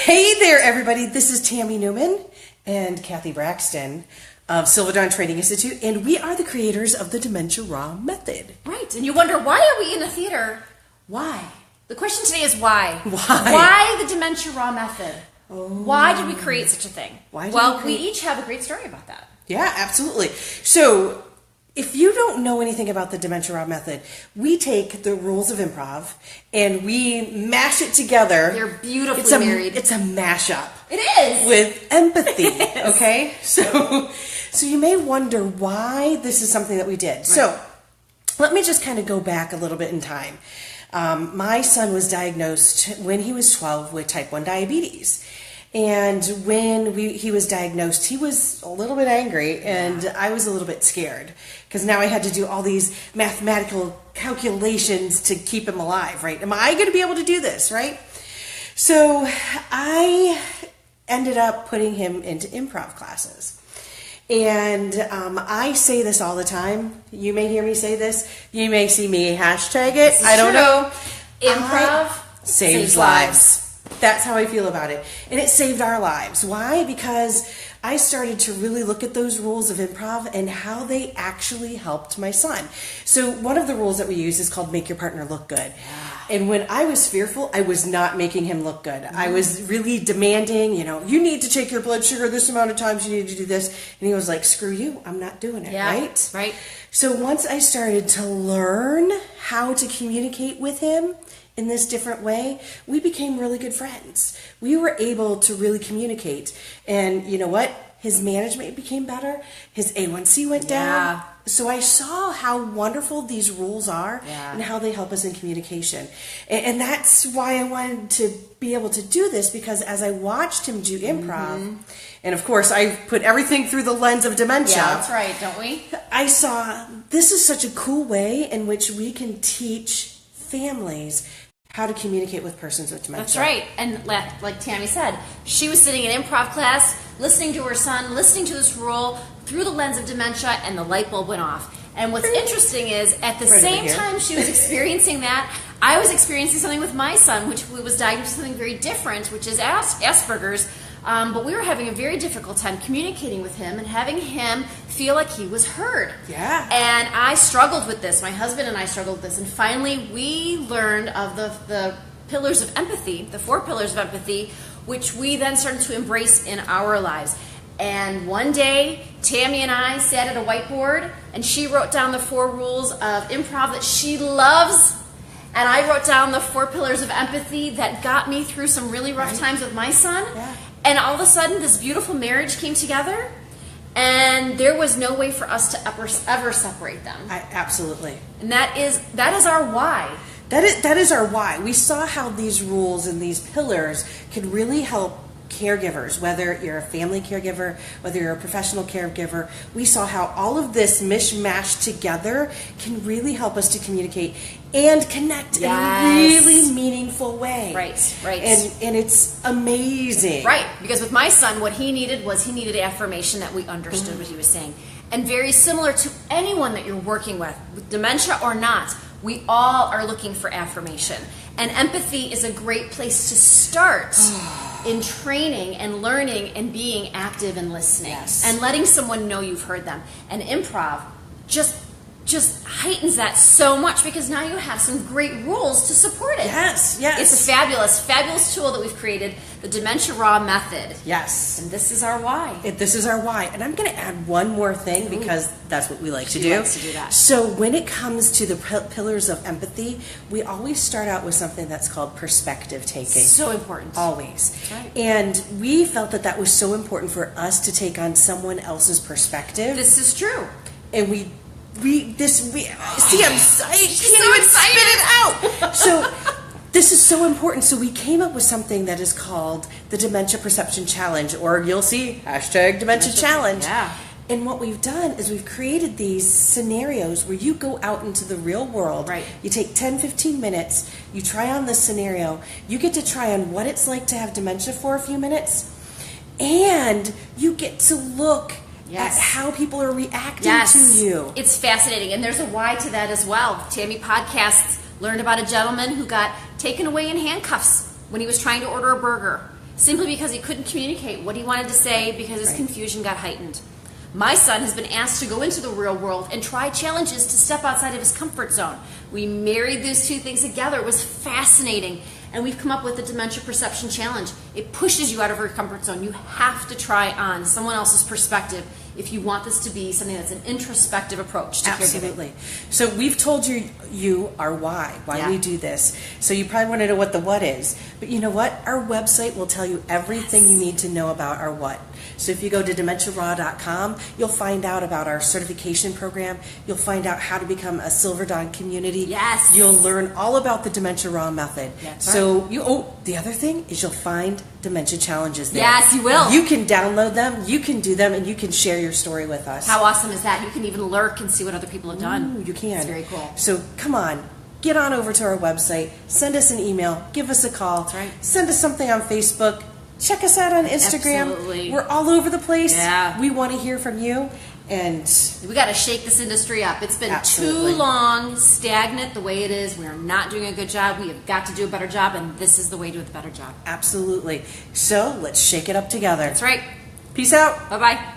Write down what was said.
Hey there, everybody. This is Tammy Newman and Cathy Braxton of Silverdon Training Institute, and we are the creators of the Dementia RAW Method. Right, and you wonder, why are we in a theater? Why? The question today is why. Why? Why the Dementia RAW Method? Oh. Why did we create such a thing? We each have a great story about that. Yeah, absolutely. So, if you don't know anything about the Dementia RAW Method, we take the rules of improv and we mash it together. They're beautifully married. It's a mashup. It is. With empathy, okay? So you may wonder why this is something that we did. Right. So, let me just kind of go back a little bit in time. My son was diagnosed when he was 12 with type 1 diabetes. And when he was diagnosed, he was a little bit angry, and I was a little bit scared because now I had to do all these mathematical calculations to keep him alive, right? Am I going to be able to do this, right? So I ended up putting him into improv classes. And I say this all the time. You may hear me say this. You may see me hashtag it. I don't know. Improv saves lives. That's how I feel about it. And it saved our lives. Why? Because I started to really look at those rules of improv and how they actually helped my son. So one of the rules that we use is called make your partner look good. Yeah. And when I was fearful, I was not making him look good. Mm-hmm. I was really demanding, you need to take your blood sugar this amount of times, you need to do this. And he was like, screw you, I'm not doing it, right? Right. So once I started to learn how to communicate with him in this different way, we became really good friends. We were able to really communicate. And you know what? His management became better. His A1C went down. So I saw how wonderful these rules are and how they help us in communication. And that's why I wanted to be able to do this, because as I watched him do improv, and of course I put everything through the lens of dementia. Yeah, that's right, don't we? I saw this is such a cool way in which we can teach families how to communicate with persons with dementia. That's right. And like Tammy said, she was sitting in improv class, listening to her son, listening to this rule through the lens of dementia, and the light bulb went off. And what's interesting is, at the same time she was experiencing that, I was experiencing something with my son, which was diagnosed with something very different, which is Asperger's. But we were having a very difficult time communicating with him and having him feel like he was heard. Yeah. And I struggled with this. My husband and I struggled with this. And finally, we learned of the pillars of empathy, the 4 pillars of empathy, which we then started to embrace in our lives. And one day, Tammy and I sat at a whiteboard, and she wrote down the 4 rules of improv that she loves. And I wrote down the 4 pillars of empathy that got me through some really rough times with my son. Yeah. And all of a sudden, this beautiful marriage came together, and there was no way for us to ever separate them. Absolutely. And that is our why. That is our why. We saw how these rules and these pillars could really help caregivers, whether you're a family caregiver, whether you're a professional caregiver. We saw how all of this mishmash together can really help us to communicate and connect in a really meaningful way. Right. And it's amazing. Right, because with my son, what he needed was affirmation that we understood what he was saying. And very similar to anyone that you're working with dementia or not, we all are looking for affirmation. And empathy is a great place to start in training and learning and being active and listening. Yes. And letting someone know you've heard them. And improv just heightens that so much, because now you have some great rules to support it. Yes. It's a fabulous tool that we've created, the Dementia RAW Method. Yes. And this is our why. This is our why. And I'm going to add one more thing, because that's what we like to do. She likes to do that. So when it comes to the pillars of empathy, we always start out with something that's called perspective taking. So important. Always. That's right. And we felt that was so important for us to take on someone else's perspective. This is true. And we see, I'm can't even spit it out. So this is so important. So we came up with something that is called the Dementia Perception Challenge, or you'll see #Dementia Challenge. Yeah. And what we've done is we've created these scenarios where you go out into the real world. Right. You take 10, 15 minutes, you try on this scenario, you get to try on what it's like to have dementia for a few minutes, and you get to look at how people are reacting to you. It's fascinating, and there's a why to that as well. Tammy podcasts learned about a gentleman who got taken away in handcuffs when he was trying to order a burger. simply because he couldn't communicate what he wanted to say because his confusion got heightened. My son has been asked to go into the real world and try challenges to step outside of his comfort zone. We married those two things together. It was fascinating. And we've come up with the Dementia Perception Challenge. It pushes you out of your comfort zone. You have to try on someone else's perspective if you want this to be something that's an introspective approach to Absolutely. So we've told you our why we do this. So you probably want to know what the what is. But you know what? Our website will tell you everything you need to know about our what. So if you go to DementiaRaw.com, you'll find out about our certification program. You'll find out how to become a Silver Dawn community. Yes. You'll learn all about the Dementia RAW method. That's so the other thing is you'll find dementia challenges there. Yes, you will. You can download them, you can do them, and you can share your story with us. How awesome is that? You can even lurk and see what other people have done. Ooh, you can. It's very cool. So come on, get on over to our website, send us an email, give us a call. That's right. Send us something on Facebook. Check us out on Instagram. Absolutely. We're all over the place. Yeah. We want to hear from you. And we got to shake this industry up. It's been Absolutely. too long, stagnant the way it is. We are not doing a good job. We have got to do a better job, and this is the way to do a better job. Absolutely. So let's shake it up together. That's right. Peace out. Bye-bye.